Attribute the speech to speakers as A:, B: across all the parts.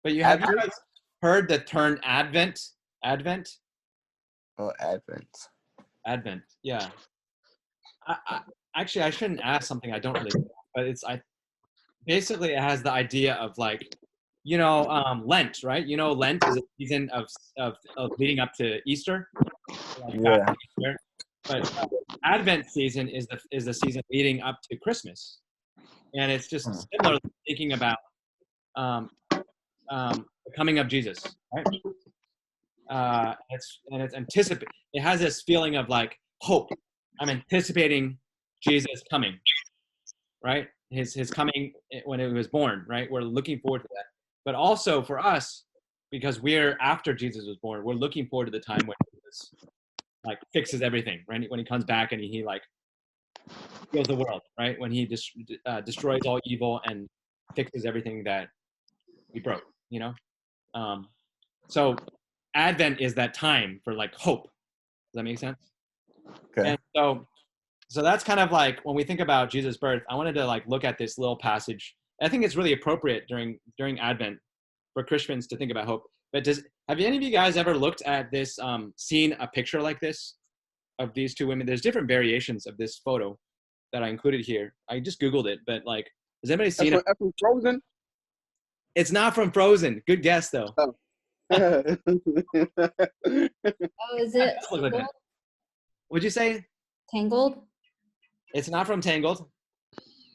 A: But have you guys heard the term Advent? Advent?
B: Oh, Advent.
A: Advent, yeah. Actually, I shouldn't ask something I don't really know, but basically it has the idea of like, Lent, right? Lent is a season of leading up to Easter. Like
B: Yeah.
A: Easter. But Advent season is the season leading up to Christmas. And it's just similar thinking about the coming of Jesus, right? It has this feeling of like hope. I'm anticipating Jesus coming, right? His coming when he was born, right? We're looking forward to that. But also for us, because we're after Jesus was born, we're looking forward to the time when Jesus like fixes everything, right? When he comes back and he like heals the world, right? When he destroys all evil and fixes everything that we broke, So Advent is that time for like hope. Does that make sense?
B: Okay.
A: And so that's kind of like when we think about Jesus' birth, I wanted to like look at this little passage. I think it's really appropriate during Advent for Christians to think about hope. But have any of you guys ever looked at this, seen a picture like this of these two women? There's different variations of this photo that I included here. I just Googled it, but like, has anybody seen it?
C: From Frozen?
A: It's not from Frozen. Good guess though.
C: Oh.
D: Oh, is it
A: Tangled? What'd you say?
D: Tangled?
A: It's not from Tangled.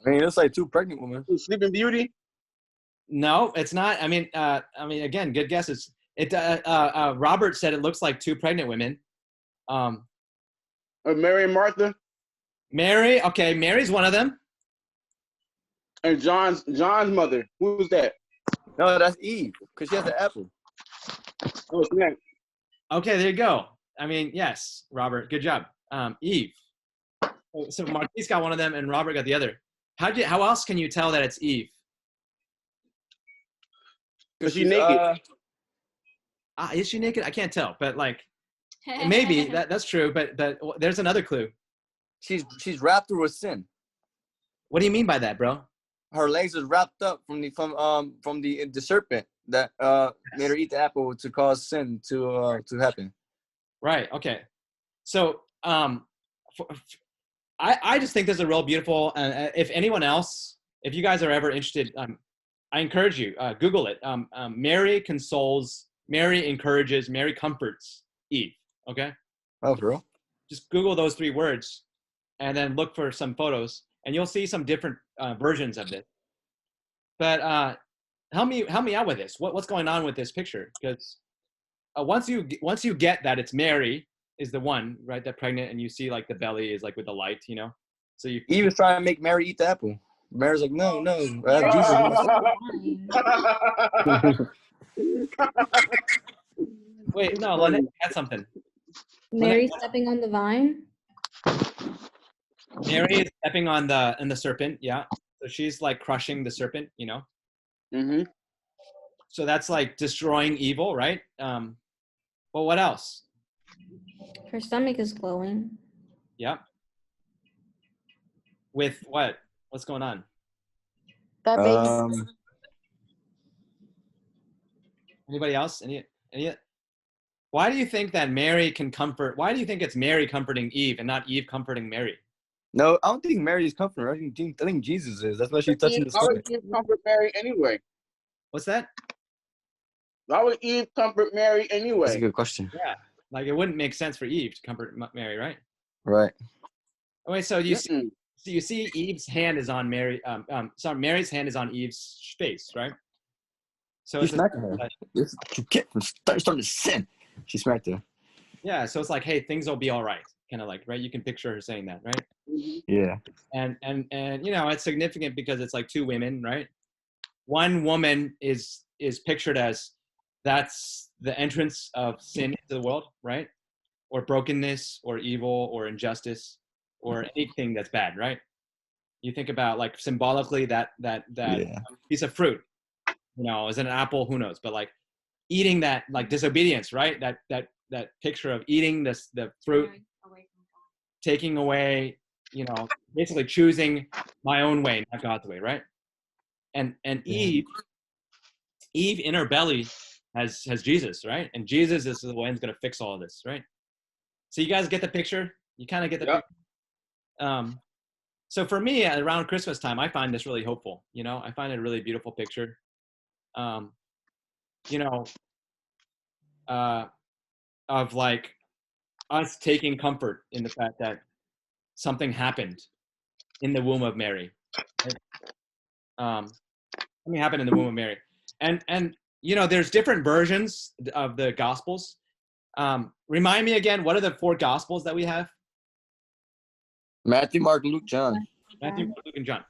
B: I mean, it's like two pregnant women.
C: Sleeping Beauty?
A: No, it's not. I mean, again, good guesses. Robert said it looks like two pregnant women.
C: Mary and Martha?
A: Mary, okay, Mary's one of them.
C: And John's mother. Who's that?
B: No, that's Eve, because she has the apple.
C: Oh, it's next.
A: Okay, there you go. I mean, yes, Robert, good job. Eve. So Marquise got one of them and Robert got the other. How else can you tell that it's Eve?
C: Because she's naked.
A: Is she naked? I can't tell, but like, maybe that's true. But there's another clue.
B: She's wrapped through a sin.
A: What do you mean by that, bro?
B: Her legs is wrapped up from the serpent that made her eat the apple to cause sin to happen. Right.
A: Okay. So I just think this is a real beautiful. If anyone else, if you guys are ever interested, I encourage you, Google it. Mary consoles, Mary encourages, Mary comforts Eve. Okay.
B: Oh, for real?
A: Just Google those 3 words, and then look for some photos, and you'll see some different versions of this. But help me out with this. What's going on with this picture? Because once you get that it's Mary is the one, right, that pregnant, and you see like the belly is like with the light, So Eve
B: was trying to make Mary eat the apple. Mary's like, no, Jesus.
A: Wait, no, Lynette had something.
D: Mary stepping on the vine?
A: Mary is stepping on the serpent, yeah. So she's like crushing the serpent,
C: Mm-hmm.
A: So that's like destroying evil, right? Well, what else?
D: Her stomach is glowing.
A: Yeah. With what? What's going on?
D: That baby.
A: Anybody else? Any? Why do you think that Mary can comfort? Why do you think it's Mary comforting Eve and not Eve comforting Mary?
B: No, I don't think Mary is comforting her. I think Jesus is. That's why she's touching the
C: Why would
B: stomach.
C: Eve comfort Mary anyway?
A: What's that?
C: Why would Eve comfort Mary anyway?
B: That's a good question.
A: Yeah, like it wouldn't make sense for Eve to comfort Mary, right?
B: Right.
A: Okay, so you see Eve's hand is on Mary. Sorry, Mary's hand is on Eve's face, right? So
B: She smacked her. You get starting to sin. She smacked her.
A: Yeah, so it's like, hey, things will be all right, kind of like, right? You can picture her saying that, right?
B: Yeah.
A: And it's significant because it's like 2 women, right? One woman is pictured as that's the entrance of sin into the world, right? Or brokenness, or evil, or injustice, or anything that's bad, right? You think about like symbolically that piece of fruit, is it an apple? Who knows? But like eating that, like disobedience, right? That picture of eating the fruit, taking away, basically choosing my own way, not God's way, right? And Eve Eve in her belly has Jesus, right? And Jesus is the one who's going to fix all of this, right? So you guys get the picture? You kind of get the
C: Yep.
A: picture? So for me, around Christmas time, I find this really hopeful. I find it a really beautiful picture. You know, of like us taking comfort in the fact that something happened in the womb of Mary. Right? Something happened in the womb of Mary, and there's different versions of the Gospels. Remind me again, what are the 4 Gospels that we have?
B: Matthew, Mark, Luke, John.
A: Matthew, Mark, Luke, and John.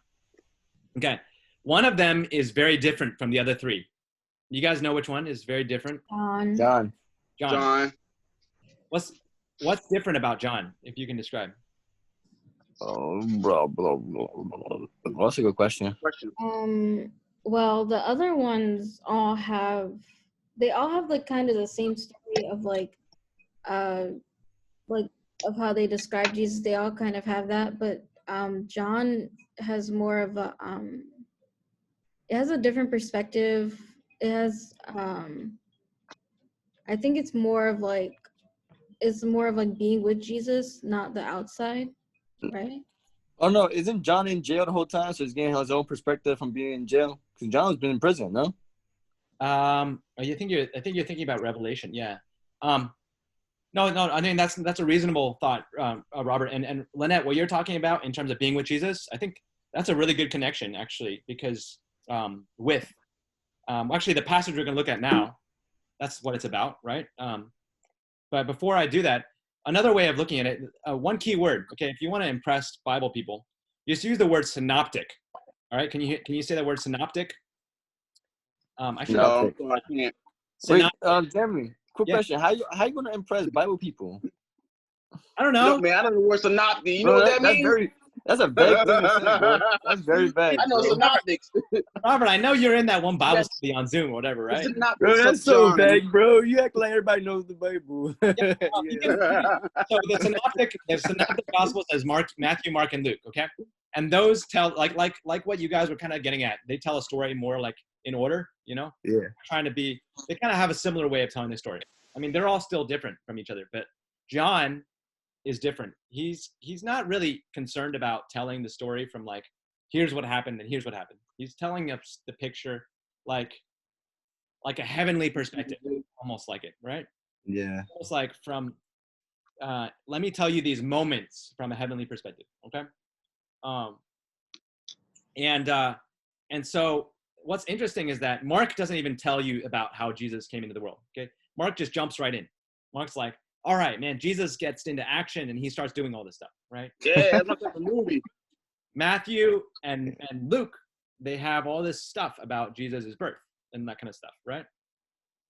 A: Okay, one of them is very different from the other 3. You guys know which one is very different?
B: John.
C: John.
A: What's different about John, if you can describe?
B: Oh, bro. That's a good question.
D: Well, the other ones all have like kind of the same story of like of how they describe Jesus. They all kind of have that, but John has more of a it has a different perspective. It has I think it's more of like being with Jesus, not the outside, right?
B: Oh no, isn't John in jail the whole time? So he's getting his own perspective from being in jail. Because John's been in prison, no?
A: I think you're thinking about Revelation, yeah. No, I mean that's a reasonable thought, Robert. And Lynette, what you're talking about in terms of being with Jesus, I think that's a really good connection, actually, because actually the passage we're going to look at now, that's what it's about, right? But before I do that, another way of looking at it, one key word, okay, if you want to impress Bible people, just use the word synoptic. All right, can you say the word synoptic? I should
C: No, I can't.
B: Wait, Jeremy, quick question. How you gonna impress Bible people?
A: I don't know.
C: Look, man, I don't know the word synoptic. You
B: Bro,
C: know what that means?
B: That's a vague thing to say, bro. That's very vague.
C: I know
B: bro.
C: synoptics.
A: Robert, I know you're in that one Bible study on Zoom or whatever, right?
C: Synoptics
B: Bro,
C: of
B: that's so
C: John.
B: vague, bro. You act like everybody knows the Bible.
A: So the synoptic gospel says Matthew, Mark, and Luke, okay? And those tell like what you guys were kind of getting at. They tell a story more like in order,
B: Yeah.
A: They kind of have a similar way of telling the story. I mean, they're all still different from each other, but John is different. He's not really concerned about telling the story from like, here's what happened and here's what happened. He's telling us the picture like a heavenly perspective, almost like it, right?
B: Yeah.
A: Almost like from, let me tell you these moments from a heavenly perspective, okay? And so what's interesting is that Mark doesn't even tell you about how Jesus came into the world, okay? Mark just jumps right in. Mark's like, all right, man, Jesus gets into action and he starts doing all this stuff, right?
C: Yeah, that's like a movie.
A: Matthew and Luke, they have all this stuff about Jesus' birth and that kind of stuff, right?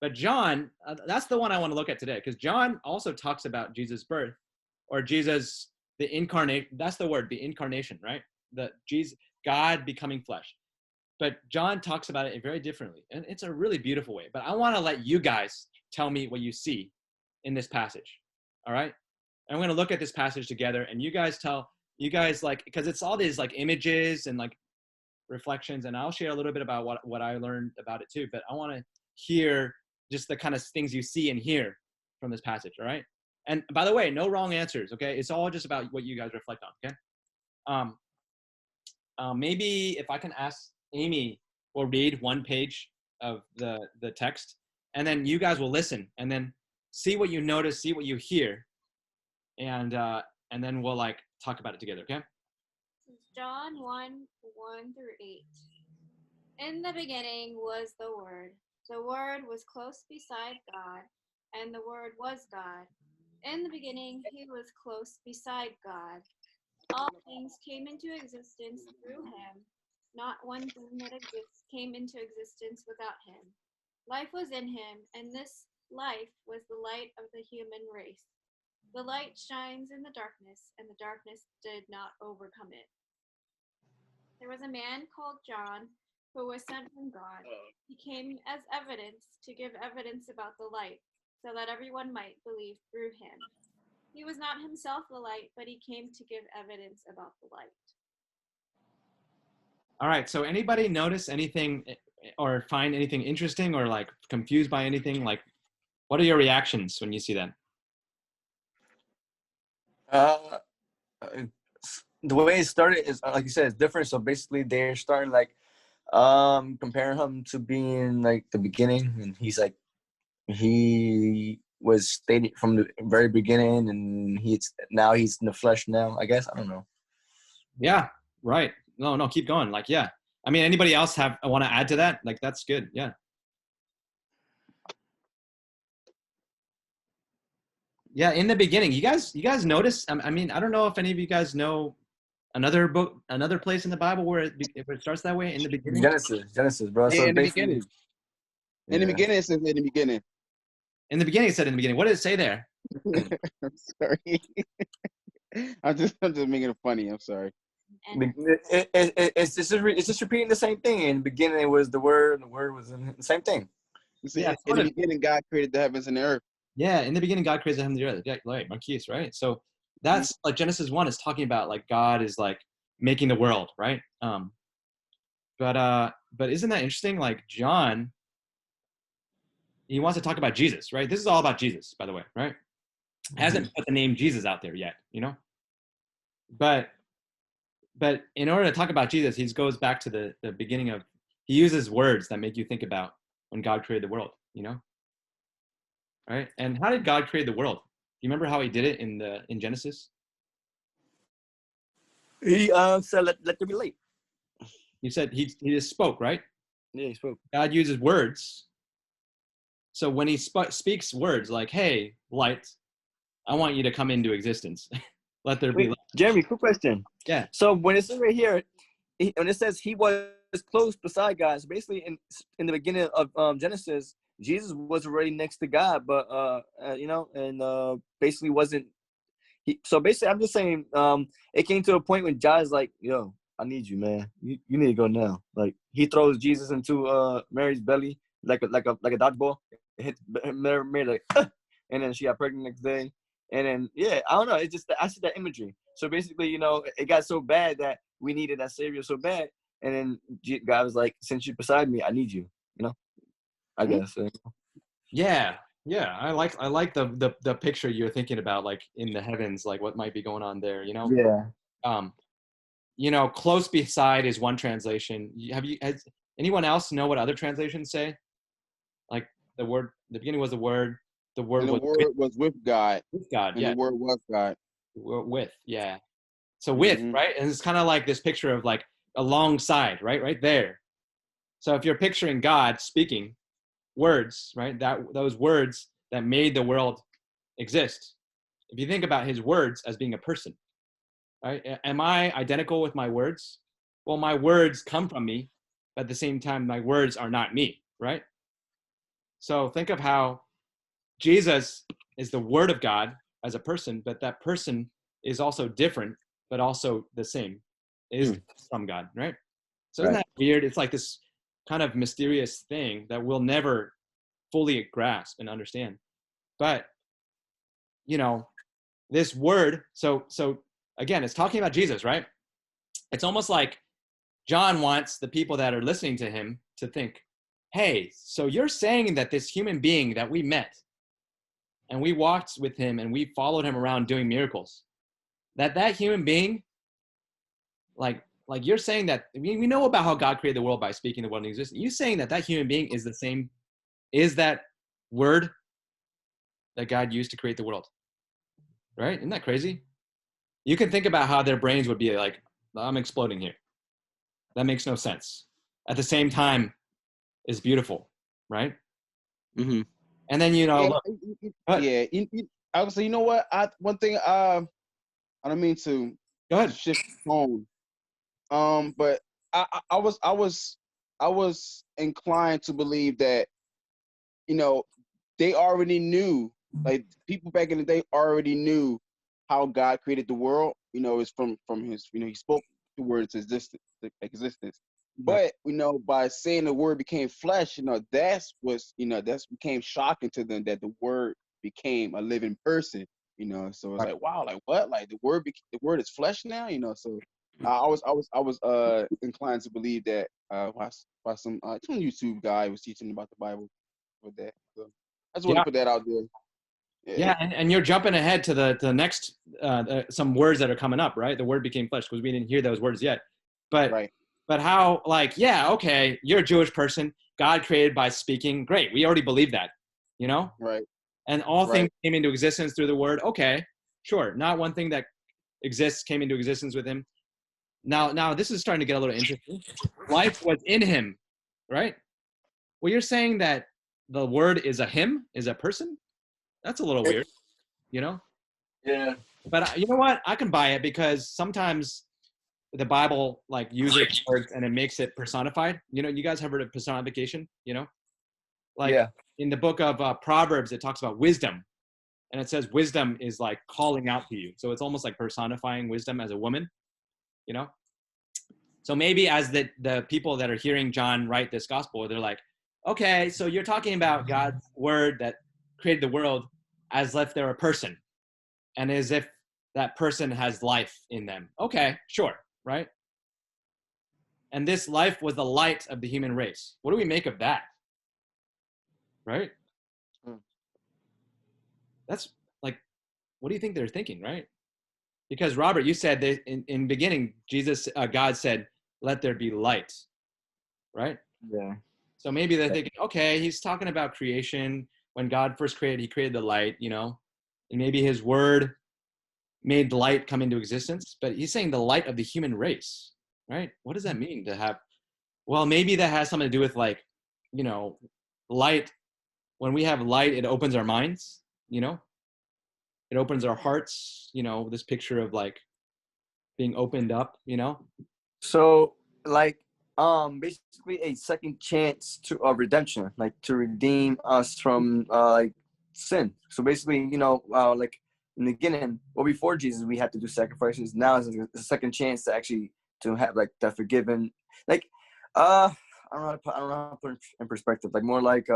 A: But John, that's the one I want to look at today, because John also talks about Jesus' birth, or Jesus, the incarnate. That's the word, the incarnation, right? God becoming flesh. But John talks about it very differently, and it's a really beautiful way. But I want to let you guys tell me what you see in this passage, all right? And I'm going to look at this passage together, and you guys like, because it's all these like images and like reflections, and I'll share a little bit about what I learned about it too. But I want to hear just the kind of things you see and hear from this passage, all right? And by the way, no wrong answers, okay? It's all just about what you guys reflect on, okay? Maybe if I can ask Amy, will read one page of the text, and then you guys will listen, and then see what you notice, see what you hear, and then we'll like talk about it together, okay?
E: John 1:1 through 8. In the beginning was the Word. The Word was close beside God, and the Word was God. In the beginning, he was close beside God. All things came into existence through him. Not one thing that exists came into existence without him. Life was in him, and this life was the light of the human race. The light shines in the darkness, and the darkness did not overcome it. There was a man called John who was sent from God. He came as evidence to give evidence about the light, so that everyone might believe through him. He was not himself the light, but he came to give evidence about the light.
A: All right, so anybody notice anything or find anything interesting or like confused by anything? Like, what are your reactions when you see that?
B: Uh, the way it started is like you said, it's different. So basically, they're starting like comparing him to being like the beginning, and he's like he was stated from the very beginning, and he's in the flesh now. I guess I don't know.
A: Yeah, right. No, keep going. Like, yeah. I mean, anybody else want to add to that? Like, that's good. Yeah. Yeah. In the beginning, you guys notice? I mean, I don't know if any of you guys know another book, another place in the Bible where it starts that way in the beginning.
B: Genesis, bro.
C: Yeah,
B: So
C: in the
B: basically,
C: beginning. In the
B: yeah.
C: beginning, it says in the beginning.
A: In the beginning, it said in the beginning. What did it say there?
C: I'm sorry. I'm just making it funny. I'm sorry.
E: And
B: It's just repeating the same thing. In the beginning, it was the word, and the word was in the same thing.
C: You see,
A: Yeah,
C: in
A: sort
C: the
A: of.
C: beginning, God created the heavens and the earth.
A: Yeah, in the beginning, God created the heaven and the earth. Yeah, right, Marquise, right? So that's like Genesis 1 is talking about like God is like making the world, right? But isn't that interesting? Like John, he wants to talk about Jesus, right? This is all about Jesus, by the way, right? Hasn't put the name Jesus out there yet, you know? But in order to talk about Jesus, he goes back to the beginning of, he uses words that make you think about when God created the world, you know? Right? And how did God create the world? Do you remember how he did it in Genesis?
B: He said, "Let there be light."
A: He said he just spoke, right?
B: Yeah, he spoke.
A: God uses words. So when he speaks words like, "Hey, light, I want you to come into existence. Let there be
B: Wait,
A: light."
B: Jeremy, quick question.
A: Yeah.
B: So when it says right here, when it says he was close beside God, so basically in the beginning of Genesis, Jesus was already next to God, but you know, and basically wasn't. So basically, I'm just saying, it came to a point when God's like, "Yo, I need you, man. You need to go now." Like he throws Jesus into Mary's belly like a dodgeball. It hits Mary like, and then she got pregnant the next day. And then yeah, I don't know. It's just I see that imagery. So basically, you know, it got so bad that we needed that savior so bad, and then God was like, "Since you're beside me, I need you." You know, I guess.
A: Yeah. Yeah. I like the picture you're thinking about, like in the heavens, like what might be going on there, you know?
B: Yeah.
A: Um, close beside is one translation. Has anyone else know what other translations say? Like the beginning was the word
C: And the
A: was
C: word was with God,
A: with God.
C: and the
A: Yeah.
C: word was God.
A: With, yeah. So with,
C: Mm-hmm.
A: right? And it's kind of like this picture of like alongside, right? Right there. So if you're picturing God speaking words, right? Those words that made the world exist. If you think about his words as being a person, right? Am I identical with my words? Well, my words come from me, but at the same time, my words are not me, right? So think of how Jesus is the word of God as a person, but that person is also different, but also the same, is from God, right? So isn't
B: Right.
A: that weird? It's like this kind of mysterious thing that we'll never fully grasp and understand. But, this word, so again, it's talking about Jesus, right? It's almost like John wants the people that are listening to him to think, hey, so you're saying that this human being that we met and we walked with him and we followed him around doing miracles, that human being, like you're saying that we know about how God created the world by speaking the world into existence. You saying that human being is the same, is that word that God used to create the world, right? Isn't that crazy? You can think about how their brains would be like, I'm exploding here. That makes no sense. At the same time, it's beautiful, right?
B: Mm-hmm.
A: And then
C: Yeah,
A: look, but
C: yeah. I would say, you know what? One thing. I don't mean to
A: go ahead.
C: shift tone. But I was inclined to believe that, you know, they already knew, like people back in the day already knew how God created the world. You know, it's from his, you know, he spoke the word to existence.
A: Right.
C: But, you know, by saying the word became flesh, you know, that's became shocking to them, that the word became a living person. You know, so it's
A: Right.
C: like, wow, like what? Like the word is flesh now. You know, so I was inclined to believe that by some YouTube guy was teaching about the Bible with that. So I just want
A: Yeah.
C: to put that out there.
A: Yeah, and you're jumping ahead to the next some words that are coming up, right? The word became flesh, because we didn't hear those words yet. But
C: Right.
A: but how, like, yeah, okay, you're a Jewish person. God created by speaking. Great, we already believe that, you know.
C: Right.
A: And all
C: Right.
A: things came into existence through the word. Okay, sure. Not one thing that exists came into existence with him. Now this is starting to get a little interesting. Life was in him, right? Well, you're saying that the word is a him, is a person? That's a little weird, you know?
B: Yeah.
A: But you know what? I can buy it, because sometimes the Bible like uses words and it makes it personified. You know, you guys have heard of personification, you know? Like
B: Yeah.
A: in the book of Proverbs, it talks about wisdom. And it says wisdom is like calling out to you. So it's almost like personifying wisdom as a woman, you know? So maybe as the people that are hearing John write this gospel, they're like, okay, so you're talking about God's word that created the world as if they're a person, and as if that person has life in them. Okay, sure, right? And this life was the light of the human race. What do we make of that? Right?
B: Hmm.
A: That's like, what do you think they're thinking, right? Because Robert, you said that in beginning, God said, let there be light, right?
B: Yeah.
A: So maybe they're thinking, okay, he's talking about creation. When God first created, he created the light, you know, and maybe his word made light come into existence, but he's saying the light of the human race, right? What does that mean to have? Well, maybe that has something to do with, like, you know, light. When we have light, it opens our minds, you know, it opens our hearts, you know, this picture of like being opened up, you know?
B: So, like, basically a second chance to redemption, like to redeem us from like sin. So basically, you know, like in the beginning, well, before Jesus, we had to do sacrifices. Now is a second chance to actually to have like that forgiven. Like, I don't know how to put, I don't know how to put it in perspective. Like more like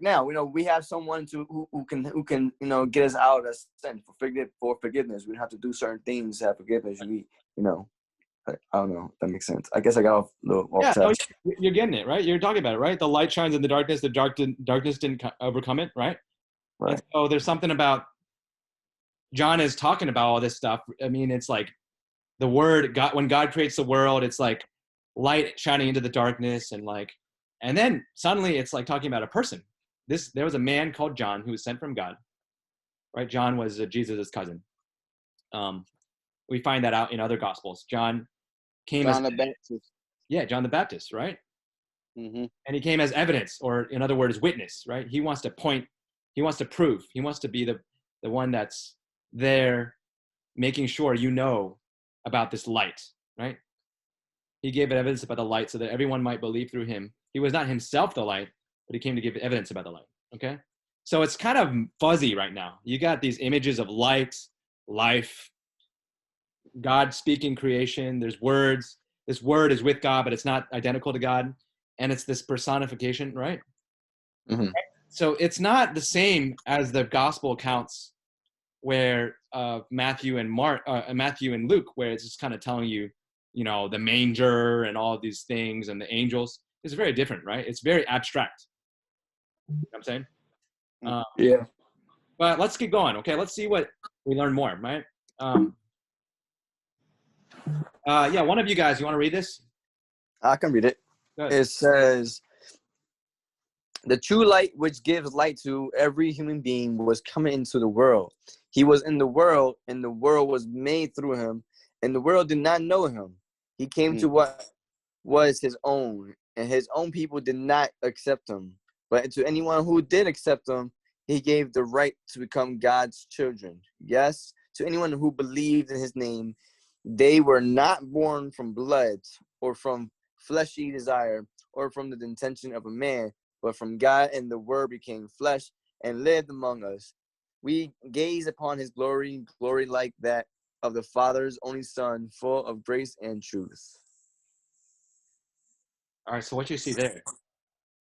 B: now, you know, we have someone who can you know get us out of sin for forgiveness. We don't have to do certain things to have forgiveness. We, you know, I don't know if that makes sense. I guess I got off
A: Yeah, no,
B: task.
A: you're getting it, right? You're talking about it, right? The light shines in the darkness. Darkness didn't overcome it, right?
B: Right.
A: And so there's something about John is talking about all this stuff. I mean, it's like the word God, when God creates the world, it's like light shining into the darkness, and like, and then suddenly it's like talking about a person. There was a man called John who was sent from God, right? John was Jesus' cousin. We find that out in other gospels. John came
C: John
A: as,
C: the Baptist.
A: yeah, John the Baptist, right?
C: Mm-hmm.
A: And he came as evidence, or in other words, witness, right? He wants to point, he wants to prove, he wants to be the one that's there, making sure you know about this light, right? He gave evidence about the light so that everyone might believe through him. He was not himself the light, but he came to give evidence about the light. Okay? So it's kind of fuzzy right now. You got these images of light, life, God speaking creation. There's words. This word is with God, but it's not identical to God. And it's this personification, right?
B: Mm-hmm.
A: So it's not the same as the gospel accounts where Matthew and Luke, where it's just kind of telling you, you know, the manger and all of these things and the angels. It's very different, right? It's very abstract. You know what I'm saying?
B: Yeah.
A: But let's keep going. Okay, let's see what we learn more, right? Yeah, one of you guys, you want to read this?
B: I can read it.
A: Good.
B: It says, "The true light which gives light to every human being was coming into the world. He was in the world, and the world was made through him, and the world did not know him. He came to what was his own, and his own people did not accept him. But to anyone who did accept him, he gave the right to become God's children. Yes, to anyone who believed in his name, they were not born from blood or from fleshy desire or from the intention of a man, but from God, and the word became flesh and lived among us. We gaze upon his glory like that of the Father's only Son, full of grace and truth."
A: All right, so what you see there?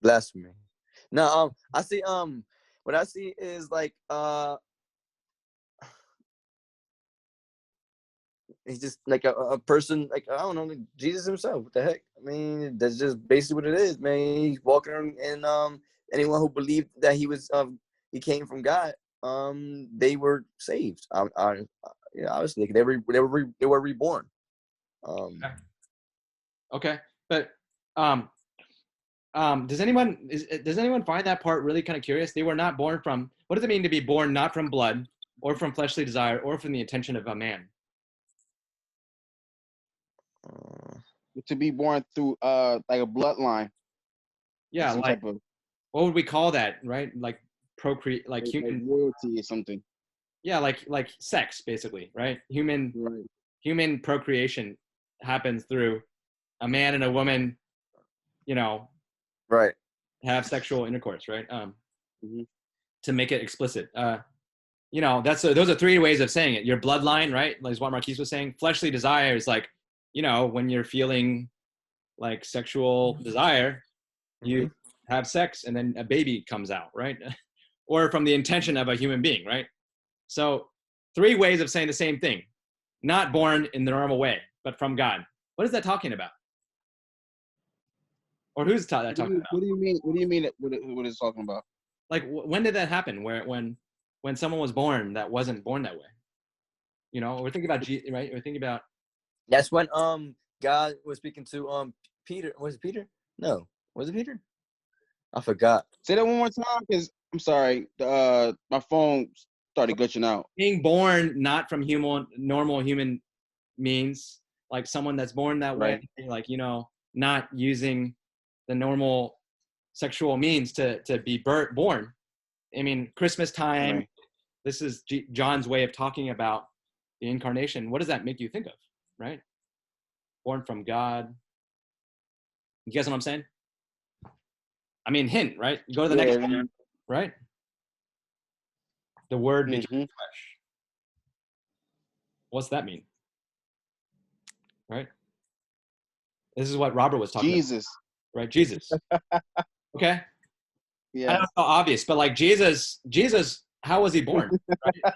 B: Blasphemy. No, I see what I see is like he's just like a person, like, I don't know, like Jesus himself. What the heck? I mean, that's just basically what it is, man. He's walking around, and anyone who believed that he came from God, they were saved. Yeah, obviously they were reborn.
A: Okay, but does anyone find that part really kind of curious? They were not born from. What does it mean to be born not from blood, or from fleshly desire, or from the intention of a man?
C: To be born through like a bloodline.
A: Yeah,
C: some
A: like
C: type of
A: what would we call that, right? Like procreate, like
C: like
A: human.
C: royalty or something.
A: Yeah, like sex, basically, right?
C: Right.
A: Human procreation happens through a man and a woman, you know,
B: Right.
A: have sexual intercourse, right?
C: Mhm.
A: To make it explicit. You know, those are three ways of saying it. Your bloodline, right? Like what Marquise was saying. Fleshly desire is like, you know, when you're feeling like sexual desire, you have sex and then a baby comes out, right? Or from the intention of a human being, right? So three ways of saying the same thing. Not born in the normal way, but from God. What is that talking about? Or who's that talking about?
C: What do you mean? What do you mean? What it's talking about?
A: Like when did that happen? When someone was born that wasn't born that way? You know, we're thinking about right? We're thinking about.
B: That's when God was speaking to Peter. Was it Peter? No. Was it Peter? I forgot.
C: Say that one more time, because I'm sorry. My phone started glitching out.
A: Being born not from normal human means, like someone that's born that way,
C: Right.
A: like, you know, not using the normal sexual means to be born. I mean, Christmas time,
C: Right.
A: this is John's way of talking about the incarnation. What does that make you think of, right? Born from God. You guys know what I'm saying? I mean, hint, right? Go to the next one, right? The word became flesh. What's that mean? Right? This is what Robert was talking
C: Jesus.
A: about, right? Jesus. Okay.
C: Yeah.
A: I don't know, obvious, but like Jesus, how was he born? Right?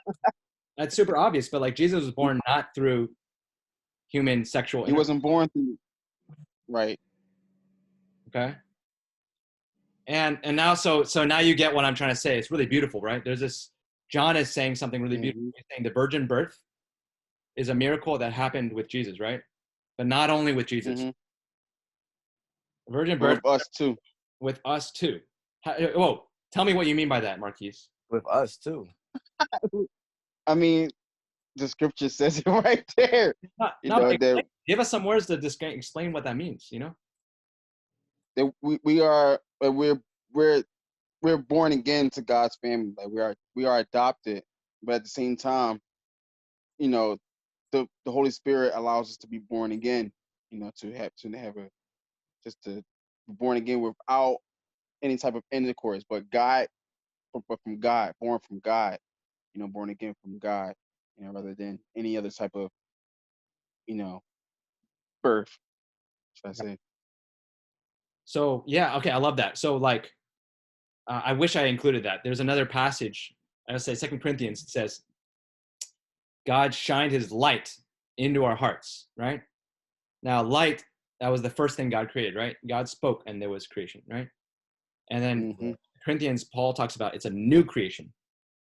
A: That's super obvious, but like Jesus was born not through human sexual
C: He wasn't born through. Right.
A: Okay. And now so now you get what I'm trying to say. It's really beautiful, right? There's this John is saying something really beautiful. He's saying the virgin birth is a miracle that happened with Jesus, right? But not only with Jesus.
C: Mm-hmm.
A: The virgin
C: But
A: birth
C: with us too.
A: with us too. Whoa, tell me what you mean by that, Marquise.
B: With us too.
C: I mean, the scripture says it right there.
A: Give us some words to explain what that means, you know?
C: That we are we're born again to God's family. Like we are adopted, but at the same time, you know, the Holy Spirit allows us to be born again. You know, to have a just to be born again without any type of intercourse, but from God, born from God. You know, born again from God. You know, rather than any other type of birth. Should I say?
A: So yeah, okay, I love that. So like, I wish I included that. There's another passage. I would say 2 Corinthians. It says, God shined His light into our hearts. Right now, light, that was the first thing God created. Right, God spoke, and there was creation. Right, and then Corinthians, Paul talks about it's a new creation.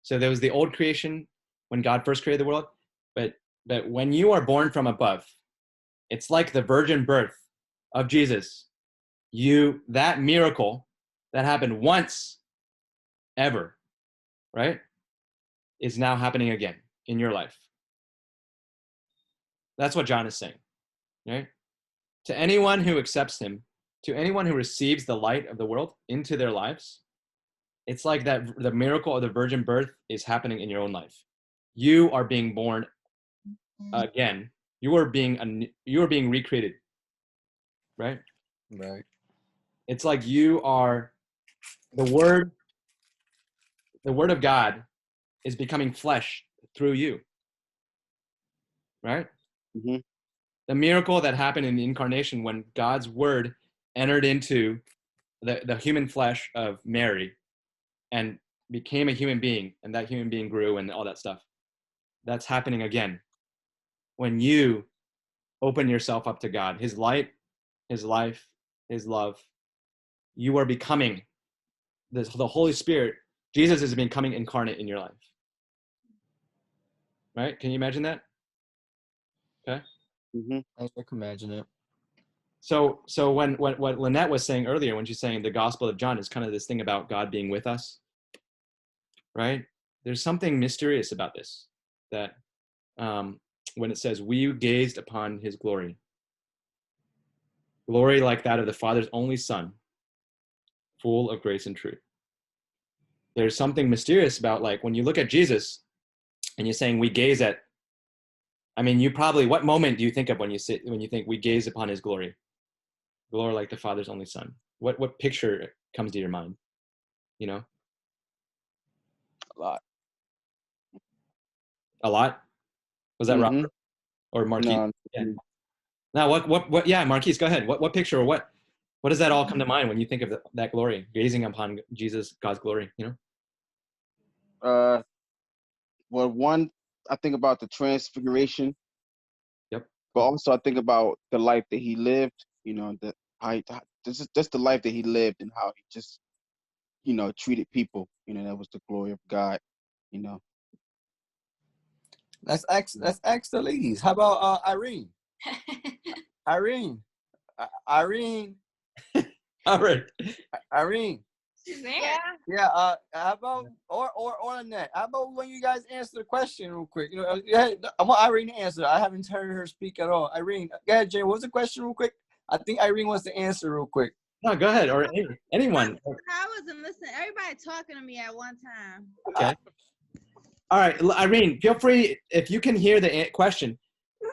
A: So there was the old creation when God first created the world, but when you are born from above, it's like the virgin birth of Jesus. That miracle that happened once ever, right, is now happening again in your life. That's what John is saying, right? To anyone who accepts him, to anyone who receives the light of the world into their lives, it's like that the miracle of the virgin birth is happening in your own life. You are being born again. You are being recreated, right?
B: Right.
A: It's like you are the word of God is becoming flesh through you, right?
C: Mm-hmm.
A: The miracle that happened in the incarnation when God's word entered into the human flesh of Mary and became a human being, and that human being grew and all that stuff. That's happening again. when you open yourself up to God, his light, his life, his love, you are becoming the Holy Spirit. Jesus is becoming incarnate in your life. Right? Can you imagine that? Okay.
C: Mm-hmm.
B: I can imagine it.
A: So when what Lynette was saying earlier, when she's saying the Gospel of John is kind of this thing about God being with us, right? There's something mysterious about this, that when it says, we gazed upon his glory like that of the Father's only Son, full of grace and truth. There's something mysterious about, like, when you look at Jesus and you're saying we gaze at, I mean, you probably, what moment do you think of when you think we gaze upon his glory like the Father's only Son? What picture comes to your mind? You know?
C: A lot.
A: A lot? Was that
C: Mm-hmm.
A: Robert or Marquis?
C: No.
A: Yeah. Now, what? Yeah, Marquise, go ahead. What picture or what does that all come to mind when you think of that glory, gazing upon Jesus, God's glory? You know.
C: Well, one, I think about the transfiguration.
A: Yep.
C: But also I think about the life that he lived. You know, this is just the life that he lived and how he just, you know, treated people. You know, that was the glory of God. You know.
B: Let's ask the ladies. How about Irene? Irene.
A: All right.
B: Irene.
E: She's there.
F: Yeah.
B: Yeah. How about or Annette? How about when you guys answer the question real quick? You know, I want Irene to answer. I haven't heard her speak at all. Irene, go ahead, Jay. What was the question real quick? I think Irene wants to answer real quick.
A: No, go ahead. Or anyone.
F: I wasn't listening. Everybody talking to me at one time.
A: Okay. All right, Irene, feel free, if you can hear the question.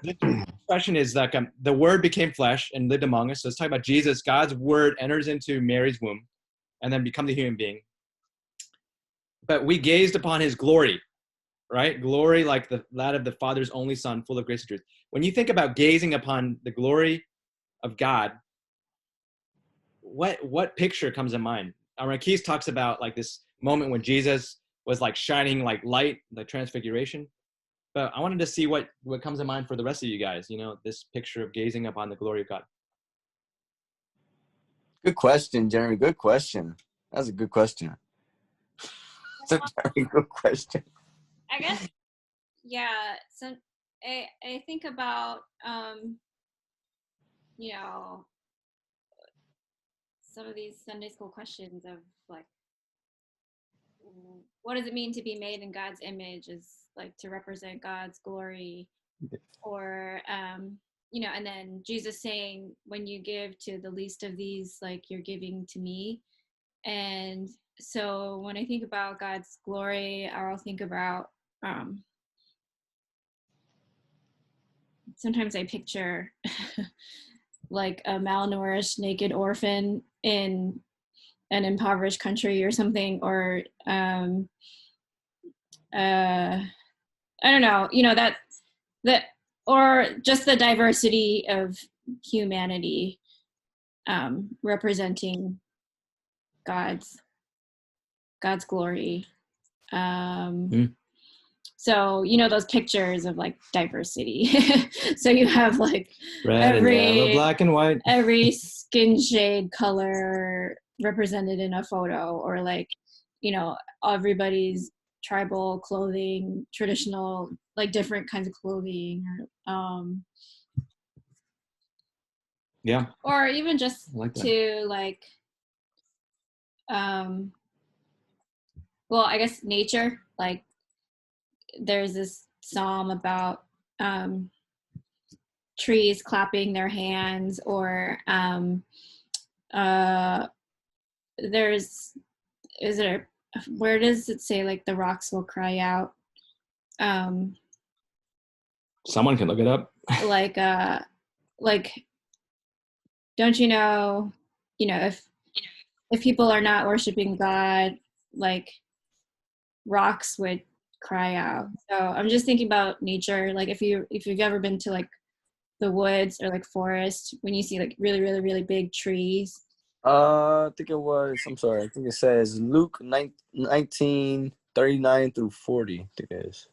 A: The question is like, the Word became flesh and lived among us. So it's talking about Jesus. God's Word enters into Mary's womb and then becomes a human being. But we gazed upon his glory, right? Glory like that of the Father's only Son, full of grace and truth. When you think about gazing upon the glory of God, what picture comes to mind? Marquise talks about like this moment when Jesus was like shining like light, the transfiguration. But I wanted to see what comes to mind for the rest of you guys, you know, this picture of gazing upon the glory of God.
B: Good question, Jeremy. Good question. That's a good question. That's a very good question.
E: I guess, yeah. So I think about you know, some of these Sunday school questions of like, what does it mean to be made in God's image? Is like to represent God's glory, or you know, and then Jesus saying, when you give to the least of these, like you're giving to me. And so when I think about God's glory, I'll think about sometimes I picture like a malnourished, naked orphan in an impoverished country or something, or I don't know, you know, that or just the diversity of humanity representing God's glory. So, you know, those pictures of like diversity. So you have like
A: red and yellow, black and white,
E: every skin shade color represented in a photo, or like, you know, everybody's tribal clothing, traditional, like different kinds of clothing,
A: yeah,
E: or even just
A: like
E: to like well, I guess nature, like there's this psalm about trees clapping their hands, or where does it say like the rocks will cry out?
A: Someone can look it up.
E: Like don't you know, if people are not worshiping God, like rocks would cry out. So I'm just thinking about nature. Like if you've ever been to like the woods or like forest, when you see like really, really, really big trees.
B: I think it was, I'm sorry, I think it says Luke 19:39 through 40, I think it is.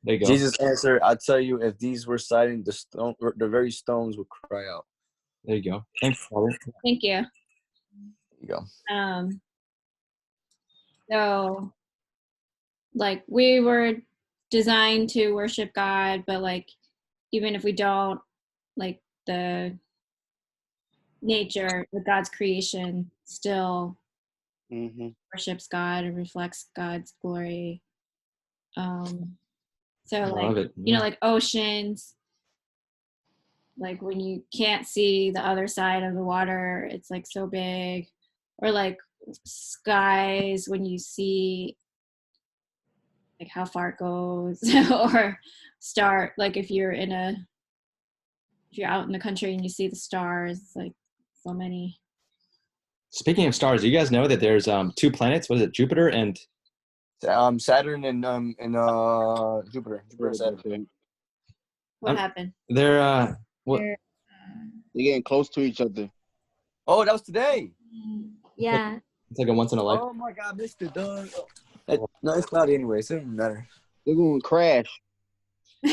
A: There you go.
B: Jesus answered, "I tell you, if these were silent, the very stones would cry out."
A: There you go. Thanks, Father.
E: Thank you.
B: There you go.
E: So like we were designed to worship God, but like even if we don't, like the nature of God's creation still
C: Mm-hmm.
E: worships God and reflects God's glory. So
A: I
E: like
A: love it.
E: you know, like oceans, like when you can't see the other side of the water, it's like so big. Or like skies when you see like how far it goes. Or like if you're out in the country and you see the stars, like so many.
A: Speaking of stars, you guys know that there's 2 planets. What is it? Jupiter and
B: Saturn and Jupiter. Jupiter and Saturn.
E: What happened?
A: they're what?
D: They're,
C: They're getting close to each other.
B: Oh, that was today.
D: yeah.
A: It's like a once in a life.
B: Oh my God, missed it, dog. No, it's cloudy anyway, so it doesn't matter.
C: They're going to crash.
E: We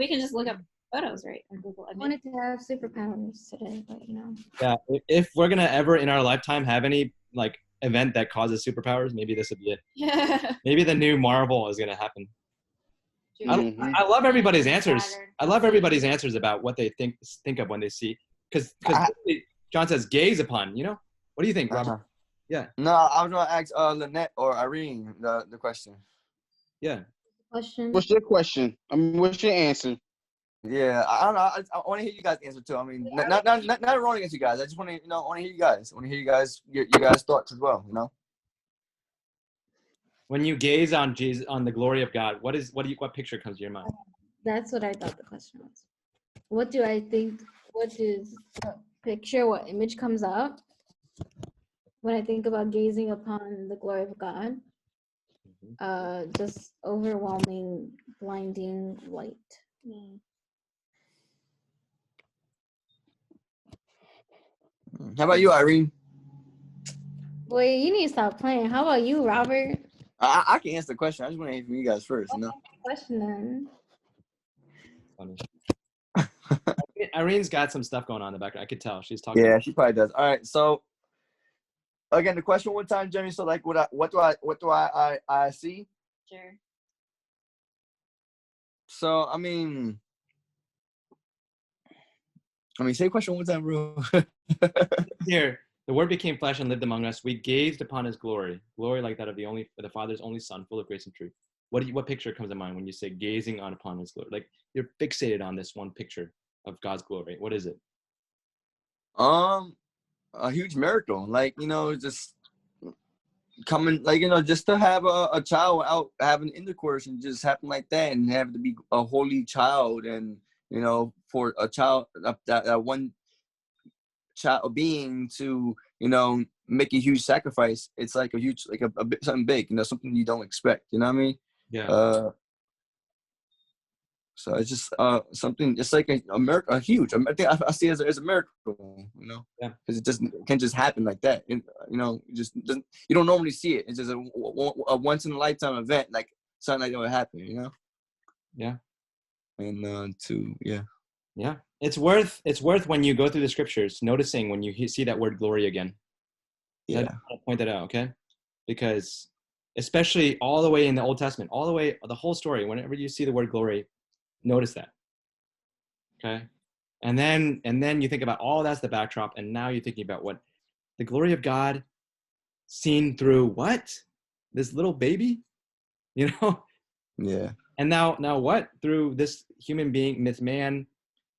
E: can just look up photos, right, on Google.
D: I wanted to have superpowers today, but you know.
A: Yeah, if we're gonna ever in our lifetime have any like event that causes superpowers, maybe this would be it.
E: Yeah.
A: Maybe the new Marvel is gonna happen.
C: Mhm.
A: I love everybody's answers. I love everybody's answers about what they think of when they see, because John says gaze upon. You know, what do you think, Robert? Yeah.
B: No, I was gonna ask Lynette or Irene the question.
A: Yeah.
D: Question.
C: What's your question? I mean, what's your answer?
B: Yeah, I don't know. I want to hear you guys answer too. I mean, not wrong against you guys. I just want to, I want to hear you guys. I want to hear you guys, your guys' thoughts as well. You know.
A: When you gaze on Jesus, on the glory of God, what picture comes to your mind?
D: That's what I thought the question was. What do I think? What is the picture? What image comes up when I think about gazing upon the glory of God? Just overwhelming, blinding light.
B: How about you, Irene?
D: Boy, you need to stop playing. How about you, Robert?
B: I can answer the question. I just want to hear from you guys first. You know.
D: Question then.
A: Funny. Irene's got some stuff going on in the background. I could tell she's talking.
B: Yeah, she probably does. All right, so again, the question one time, Jenny. So like, what do I see?
E: Sure.
B: So I mean, say question one time, bro.
A: Here, the Word became flesh and lived among us. We gazed upon His glory like that of the Father's only Son, full of grace and truth. What picture comes to mind when you say gazing upon His glory? Like you're fixated on this one picture of God's glory. What is it?
B: A huge miracle. Like, you know, just coming, like, you know, just to have a child without having intercourse and just happen like that, and have to be a holy child, and you know, for a child, that one child being to, you know, make a huge sacrifice. It's like a huge, like a bit something big, you know, something you don't expect. You know what I mean?
A: Yeah.
B: So it's just something. It's like a miracle, a huge. I think I see it as a miracle, you know.
A: Yeah.
B: Because it can't just happen like that. And, you know, it just doesn't. You don't normally see it. It's just a once in a lifetime event, like something like that would happen, you know.
A: Yeah.
B: And
A: Yeah. It's worth when you go through the scriptures, noticing when you see that word glory again.
B: Yeah.
A: I'll point that out, okay? Because especially all the way in the Old Testament, all the way the whole story, whenever you see the word glory, notice that. Okay? And then you think about all that's the backdrop, and now you're thinking about what the glory of God seen through what? This little baby? You know?
B: Yeah.
A: And now what? Through this human being, this man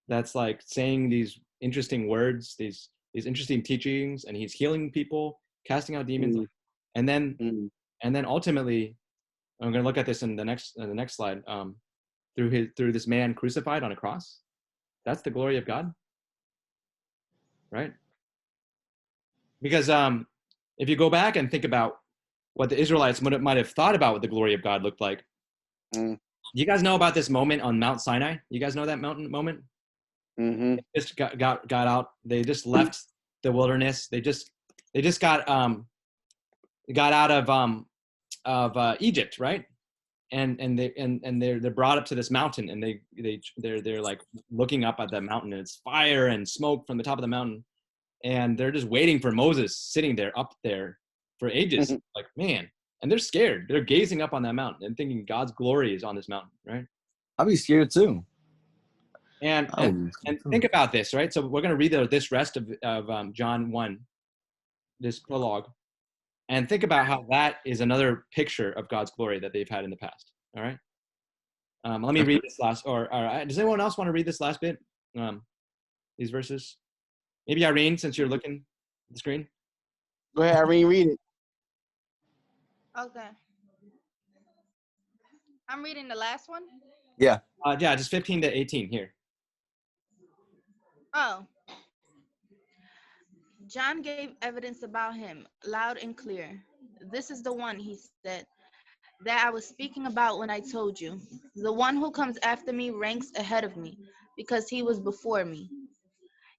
A: that's like saying these interesting words, these interesting teachings, and he's healing people, casting out demons. And then ultimately, I'm going to look at this in the next slide. Through this man crucified on a cross, that's the glory of God, right? Because if you go back and think about what the Israelites might have thought about what the glory of God looked like, you guys know about this moment on Mount Sinai? You guys know that mountain moment?
C: Mm-hmm.
A: They just got out. They just left the wilderness. They just got out of of Egypt, right? And they're brought up to this mountain, and they're like looking up at the mountain, and it's fire and smoke from the top of the mountain, and they're just waiting for Moses sitting there up there for ages. Like, man, and they're scared. They're gazing up on that mountain and thinking God's glory is on this mountain, right?
B: I'd be scared too.
A: And think about this, right? So we're going to read this rest of John 1, this prologue, and think about how that is another picture of God's glory that they've had in the past. All right. Let me read this last, or does anyone else want to read this last bit? These verses? Maybe Irene, since you're looking at the screen.
C: Go ahead, Irene, read it.
F: Okay. I'm reading the last one.
B: Yeah.
A: Yeah, just 15 to 18 here.
F: Oh. John gave evidence about him, loud and clear. This is the one, he said, that I was speaking about when I told you. The one who comes after me ranks ahead of me, because he was before me.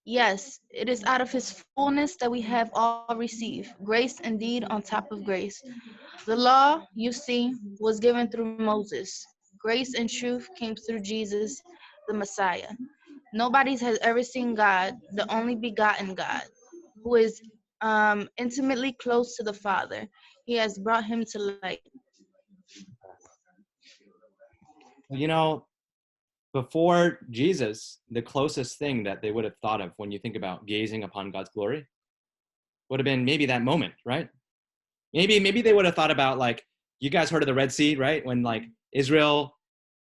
F: Yes, it is out of his fullness that we have all received, grace indeed on top of grace. The law, you see, was given through Moses. Grace and truth came through Jesus, the Messiah. Nobody has ever seen God, the only begotten God, who is intimately close to the Father. He has brought him to light.
A: You know, before Jesus, the closest thing that they would have thought of when you think about gazing upon God's glory would have been maybe that moment, right? Maybe they would have thought about, like, you guys heard of the Red Sea, right? When like Israel,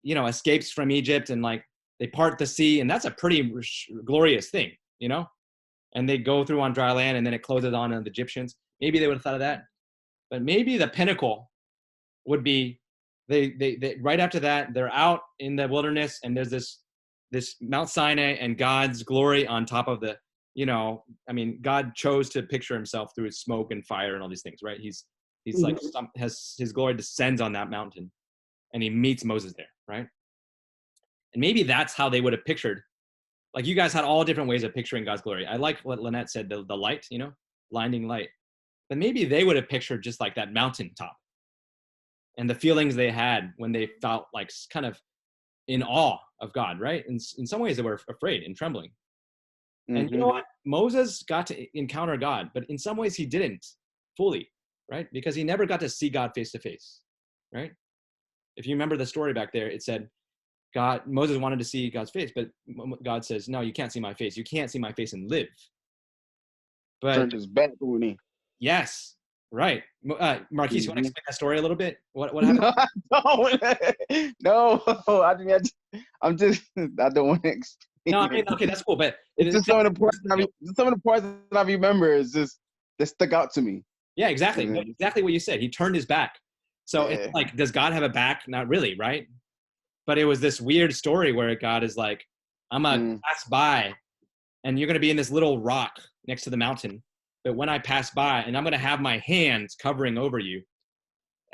A: escapes from Egypt and like they part the sea, and that's a pretty glorious thing, and they go through on dry land and then it closes on the Egyptians. Maybe they would have thought of that, but maybe the pinnacle would be they right after that, they're out in the wilderness and there's this Mount Sinai and God's glory on top of the, God chose to picture himself through his smoke and fire and all these things, right? He's like, has his glory descends on that mountain and he meets Moses there, right? And maybe that's how they would have pictured, like, you guys had all different ways of picturing God's glory. I like what Lynette said, the light, blinding light. But maybe they would have pictured just like that mountaintop and the feelings they had when they felt like kind of in awe of God, right? In some ways they were afraid and trembling. And you know what? Moses got to encounter God, but in some ways he didn't fully, right? Because he never got to see God face to face, right? If you remember the story back there, it said Moses wanted to see God's face, but God says, no, you can't see my face. You can't see my face and live. But
C: turned his back on him.
A: Yes, right. Marquise, you want to explain that story a little bit? What happened?
C: No, I don't want to explain.
A: No, I mean, okay, that's cool, but
C: it's just some of the parts that I remember is just that stuck out to me.
A: Yeah, exactly. Exactly what you said. He turned his back. So it's like, does God have a back? Not really, right? But it was this weird story where God is like, I'm going to pass by and you're going to be in this little rock next to the mountain. But when I pass by, and I'm going to have my hands covering over you,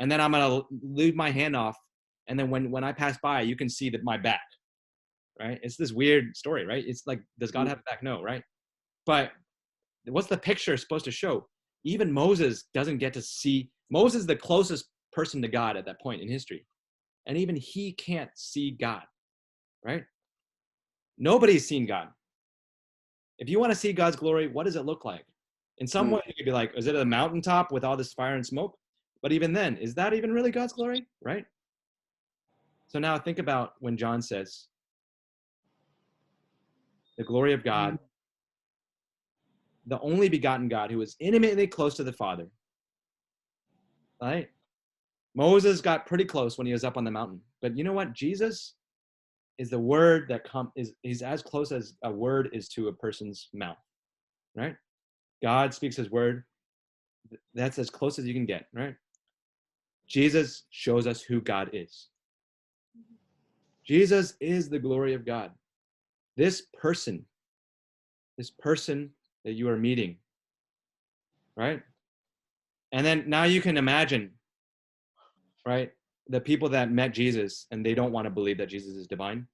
A: and then I'm going to leave my hand off. And then when I pass by, you can see my back, right? It's this weird story, right? It's like, does God have a back? No, right? But what's the picture supposed to show? Even Moses doesn't get to see. Moses is the closest person to God at that point in history. And even he can't see God, right? Nobody's seen God. If you want to see God's glory, what does it look like? In some way, you could be like, is it a mountaintop with all this fire and smoke? But even then, is that even really God's glory, right? So now think about when John says, the glory of God, the only begotten God who is intimately close to the Father, right? Moses got pretty close when he was up on the mountain. But you know what? Jesus is the word that he's as close as a word is to a person's mouth, right? God speaks his word. That's as close as you can get, right? Jesus shows us who God is. Jesus is the glory of God. This person that you are meeting, right? And then now you can imagine, right, the people that met Jesus and they don't want to believe that Jesus is divine,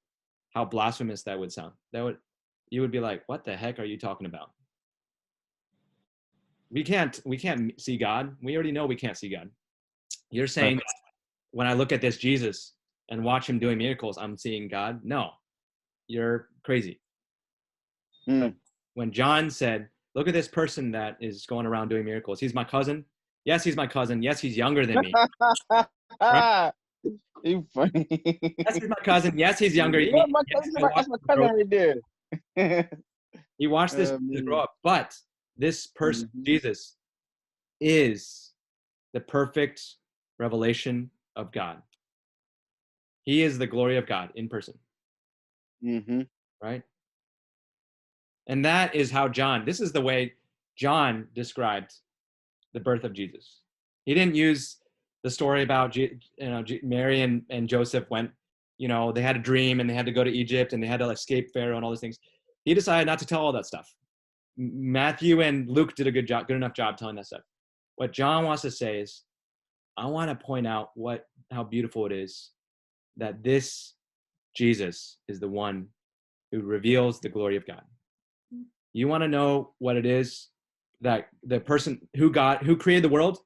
A: how blasphemous that would sound. You would be like, what the heck are you talking about? We can't see God. We already know we can't see God. You're saying when I look at this Jesus and watch him doing miracles, I'm seeing God? No, you're crazy.
C: Mm.
A: When John said, look at this person that is going around doing miracles. He's my cousin. Yes, he's my cousin. Yes, he's younger than me. Right?
C: You funny.
A: Yes, he's my cousin. Yes, he's younger.
C: Yeah,
A: Yes,
C: that's
A: I
C: my
A: watched him
C: cousin
A: grow.
C: right there.
A: He watched this grow up. But this person, Jesus, is the perfect revelation of God. He is the glory of God in person.
C: Mm-hmm.
A: Right? And that is how this is the way John described the birth of Jesus. He didn't use the story about Mary and Joseph went, they had a dream and they had to go to Egypt and they had to escape Pharaoh and all those things. He decided not to tell all that stuff. Matthew and Luke did a good enough job telling that stuff. What John wants to say is, I want to point out how beautiful it is that this Jesus is the one who reveals the glory of God. You want to know what it is that the person who created the world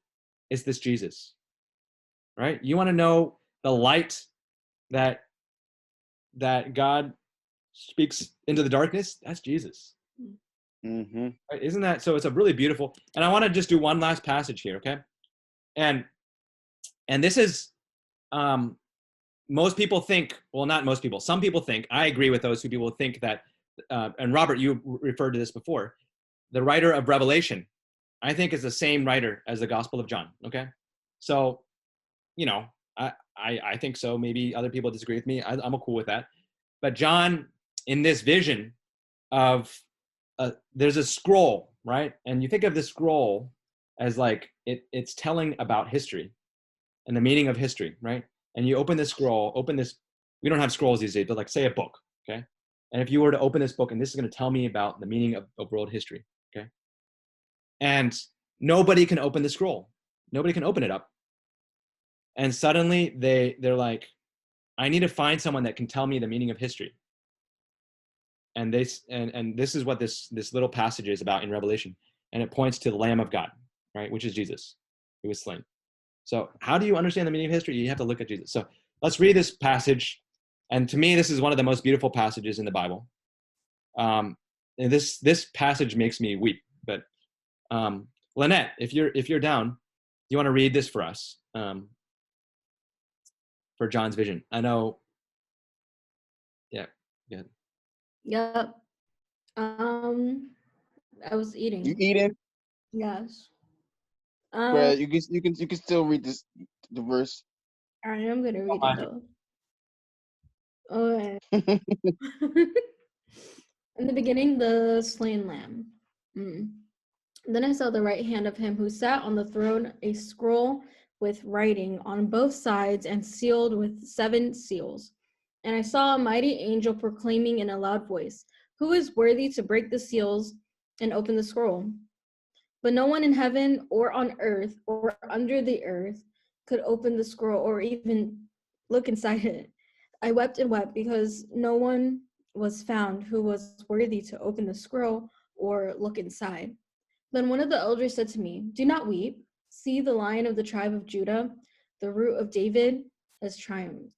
A: is this Jesus, right? You want to know the light that God speaks into the darkness? That's Jesus.
C: Mm-hmm.
A: Right? Isn't that so? It's a really beautiful. And I want to just do one last passage here, okay? And this is, most people think. Well, not most people. Some people think. I agree with those who people think that. And Robert, you referred to this before. The writer of Revelation, I think, is the same writer as the Gospel of John. Okay, so, I think so. Maybe other people disagree with me. I'm cool with that. But John, in this vision of, there's a scroll, right? And you think of this scroll as like it's telling about history and the meaning of history, right? And you open this scroll, we don't have scrolls these days, but like say a book, okay? And if you were to open this book, and this is going to tell me about the meaning of world history, okay? And nobody can open the scroll. Nobody can open it up. And suddenly they're like, I need to find someone that can tell me the meaning of history. And this is what this little passage is about in Revelation. And it points to the Lamb of God, right? Which is Jesus, who was slain. So how do you understand the meaning of history? You have to look at Jesus. So let's read this passage. And to me, this is one of the most beautiful passages in the Bible. And this passage makes me weep. But Lynette, if you're down, you want to read this for us, for John's vision. I know. Yeah. Good.
D: Yep. I was eating.
C: You eating?
D: Yes.
C: But you can still read the verse.
D: I am gonna read it though. Okay. In the beginning, the slain lamb. Then I saw the right hand of him who sat on the throne, a scroll with writing on both sides and sealed with 7 seals. And I saw a mighty angel proclaiming in a loud voice, "Who is worthy to break the seals and open the scroll?" But no one in heaven or on earth or under the earth could open the scroll or even look inside it. I wept and wept because no one was found who was worthy to open the scroll or look inside. Then one of the elders said to me, "Do not weep. See, the Lion of the tribe of Judah, the Root of David, has triumphed.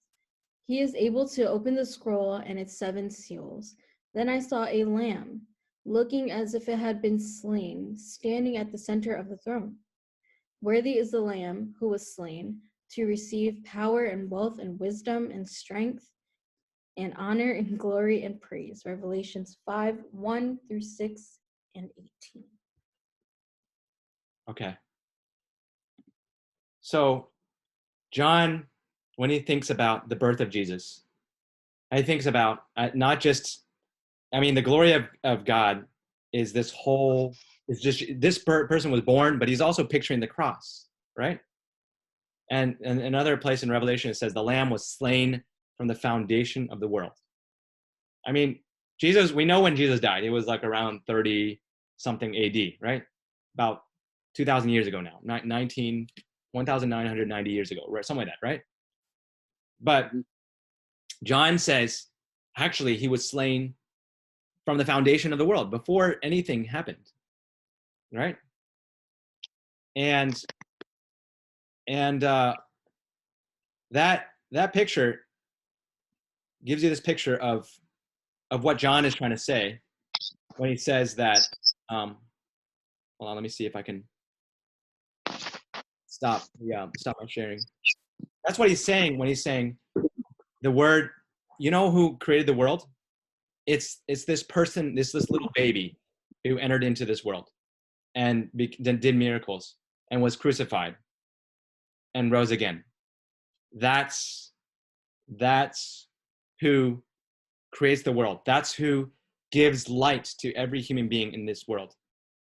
D: He is able to open the scroll and its 7 seals." Then I saw a lamb, looking as if it had been slain, standing at the center of the throne. Worthy is the Lamb who was slain to receive power and wealth and wisdom and strength and honor and glory and praise. Revelations 5:1-6 and 18.
A: Okay. So John, when he thinks about the birth of Jesus, he thinks about not just, the glory of God is this whole, it's just this person was born, but he's also picturing the cross, right? And another place in Revelation, it says the Lamb was slain from the foundation of the world. Jesus, we know when Jesus died, it was like around 30 something AD, right? About 2,000 years ago now, 1,990 years ago, right? Something like that, right? But John says, actually, he was slain from the foundation of the world before anything happened, right? And And that picture gives you this picture of what John is trying to say when he says that. Hold on, let me see if I can stop my sharing. That's what he's saying when he's saying the word. You know who created the world? It's this person, this little baby who entered into this world and did miracles and was crucified and rose again. That's who creates the world. That's who gives light to every human being in this world,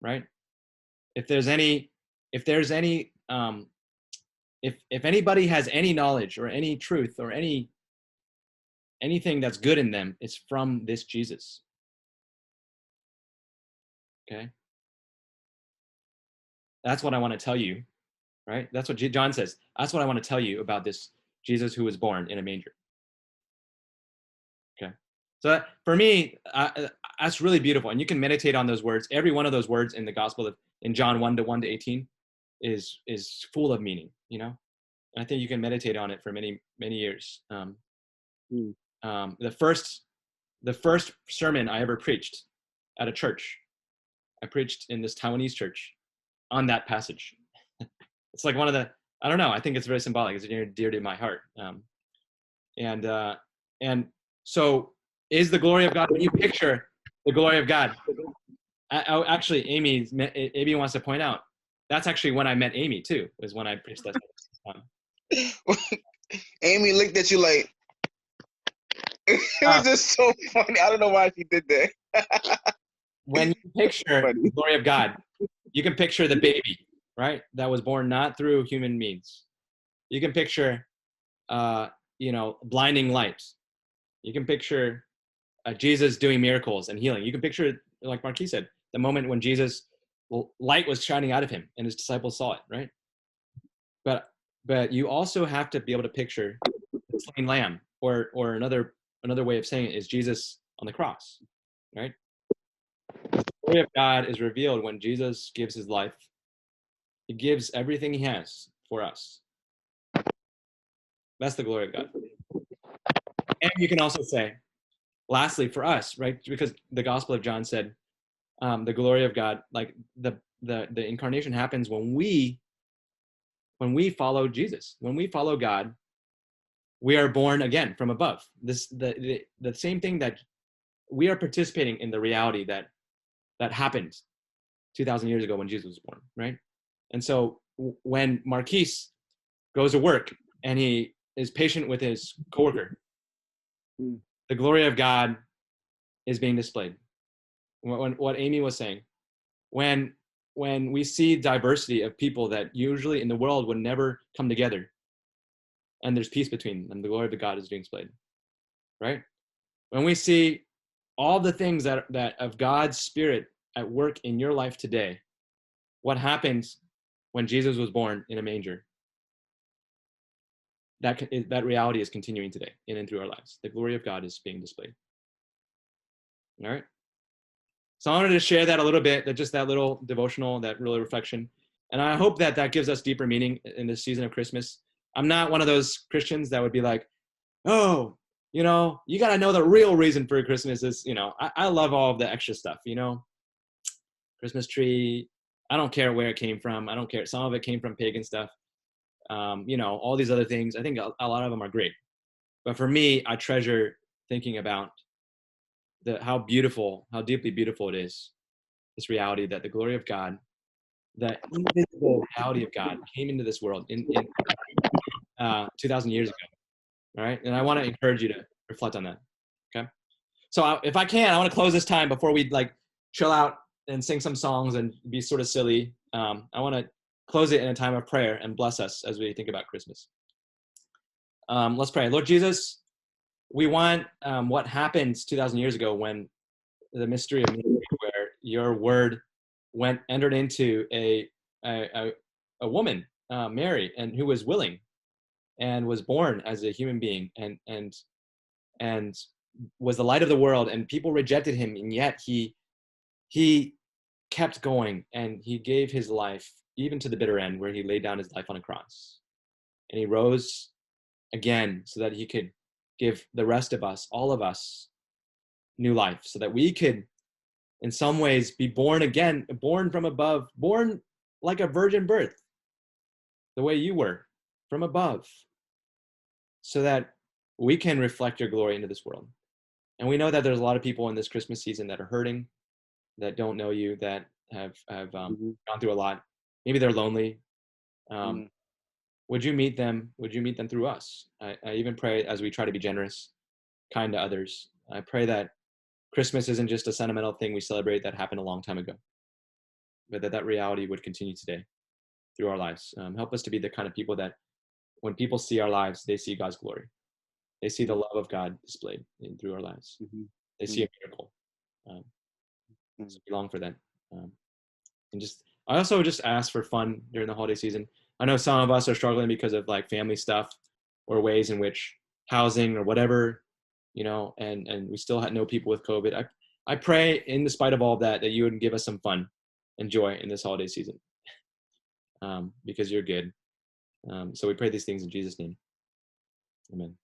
A: right? If anybody has any knowledge or any truth or anything that's good in them, it's from this Jesus. Okay? That's what I want to tell you, right? That's what John says. That's what I want to tell you about this Jesus who was born in a manger. Okay? So that, for me, that's really beautiful. And you can meditate on those words. Every one of those words in the Gospel in John 1:1-18 is full of meaning, you know? And I think you can meditate on it for many, many years. The first sermon I ever preached at a church, I preached in this Taiwanese church on that passage. It's like one of the, I don't know, I think it's very symbolic. It's dear to my heart. And so is the glory of God, when you picture the glory of God, actually, Amy wants to point out, that's actually when I met Amy too, was when I preached that.
C: Amy looked at you like, it was just so funny. I don't know why she did that.
A: When you picture the glory of God, you can picture the baby, right? That was born not through human means. You can picture, blinding light. You can picture Jesus doing miracles and healing. You can picture, like Marquis said, the moment when Jesus, light was shining out of him and his disciples saw it, right? But you also have to be able to picture the slain lamb, or another way of saying it is Jesus on the cross, right? The glory of God is revealed when Jesus gives his life. He gives everything he has for us. That's the glory of God. And you can also say, lastly, for us, right? Because the Gospel of John said, the glory of God, like the incarnation happens when we follow Jesus, when we follow God, we are born again from above. The same thing that we are participating in, the reality that happened 2,000 years ago when Jesus was born, right? And so when Marquise goes to work and he is patient with his coworker, the glory of God is being displayed. What Amy was saying, when we see diversity of people that usually in the world would never come together, and there's peace between them, the glory of God is being displayed, right? When we see all the things that of God's Spirit at work in your life today, what happens when Jesus was born in a manger? That reality is continuing today in and through our lives. The glory of God is being displayed. All right. So I wanted to share that a little bit, that little devotional, that little reflection. And I hope that gives us deeper meaning in this season of Christmas. I'm not one of those Christians that would be like, oh, you got to know the real reason for Christmas is, I love all of the extra stuff, Christmas tree. I don't care where it came from. I don't care. Some of it came from pagan stuff. All these other things. I think a lot of them are great. But for me, I treasure thinking about how deeply beautiful it is, this reality that the glory of God, that invisible reality of God came into this world in 2,000 years ago. All right. And I want to encourage you to reflect on that. Okay. So if I can, I want to close this time before we chill out and sing some songs and be sort of silly. I want to close it in a time of prayer and bless us as we think about Christmas. Let's pray. Lord Jesus, we want what happened 2,000 years ago when the mystery of mystery, where your word entered into a woman, Mary, and who was willing and was born as a human being and was the light of the world, and people rejected him, and yet he kept going, and he gave his life even to the bitter end, where he laid down his life on a cross. and he rose again so that he could give the rest of us, all of us, new life, so that we could, in some ways, be born again, born from above, born like a virgin birth, the way you were, from above, so that we can reflect your glory into this world. And we know that there's a lot of people in this Christmas season that are hurting, that don't know you, that have gone through a lot. Maybe they're lonely. Would you meet them? Would you meet them through us? I even pray, as we try to be generous, kind to others, I pray that Christmas isn't just a sentimental thing we celebrate that happened a long time ago, but that reality would continue today through our lives. Help us to be the kind of people that when people see our lives, they see God's glory. They see the love of God displayed through our lives. They see a miracle. So we long for that. And I also just ask for fun during the holiday season. I know some of us are struggling because of like family stuff or ways in which housing or whatever, and we still know people with COVID. I pray, in spite of all that you would give us some fun and joy in this holiday season, because you're good. So we pray these things in Jesus' name. Amen.